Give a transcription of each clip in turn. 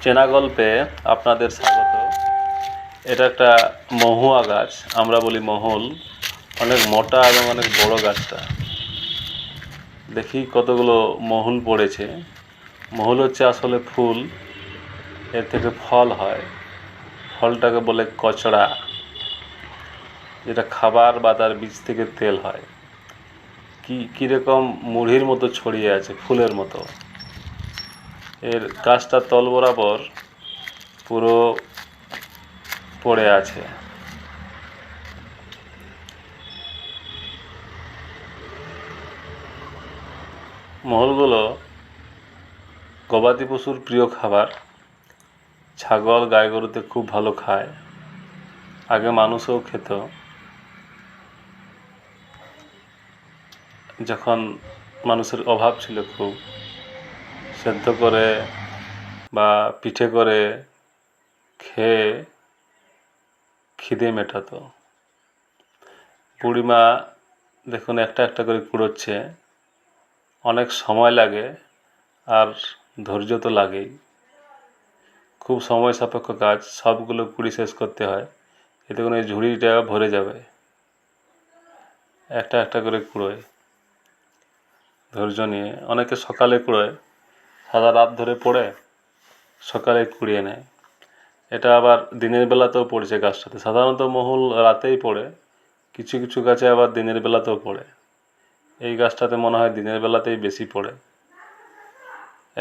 চেনা গল্পে আপনাদের স্বাগত। এটা একটা মহুয়া গাছ, আমরা বলি মহুল। অনেক মোটা এবং অনেক বড় গাছটা। দেখি কতগুলো মহুল পড়েছে। মহুল হচ্ছে আসলে ফুল, এর থেকে ফল হয়। ফলটাকে বলে কচড়া, যেটা খাবার বা তার বীজ থেকে তেল হয়। কীরকম মুড়ির মতো ছড়িয়ে আছে, ফুলের মতো। এর গাছটা তল বরাবর পুরো পড়ে আছে। মহুলগুলো গবাদি পশুর প্রিয় খাবার। ছাগল, গাই গরুতে খুব ভালো খায়। আগে মানুষও খেত। যখন মানুষের অভাব ছিল খুব, সেদ্ধ করে বা পিঠে করে খেয়ে খিদে মেটাতো। বুড়িমা দেখুন একটা একটা করে কুড়োচ্ছে। অনেক সময় লাগে, আর ধৈর্য তো লাগেই। খুব সময় সাপেক্ষ কাজ, সবগুলো কুড়ি শেষ করতে হয়। এতে করে এই ঝুড়িটা ভরে যাবে। একটা একটা করে কুড়োয় ধৈর্য নিয়ে। অনেকে সকালে কুড়োয়, সারা রাত ধরে পড়ে সকালে কুড়িয়ে নেয়। এটা আবার দিনের বেলাতেও পড়ছে গাছটাতে। সাধারণত মহুল রাতেই পড়ে, কিছু কিছু গাছে আবার দিনের বেলাতেও পড়ে। এই গাছটাতে মনে হয় দিনের বেলাতেই বেশি পড়ে।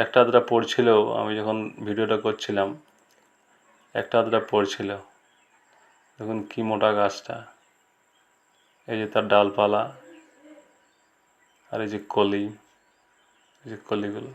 একটা আধটা পড়ছিলেও, আমি যখন ভিডিওটা করছিলাম একটা আধটা পড়ছিল। দেখুন কি মোটা গাছটা। এই যে তার ডালপালা, আর এই যে কলি, এই যে কলিগুলো।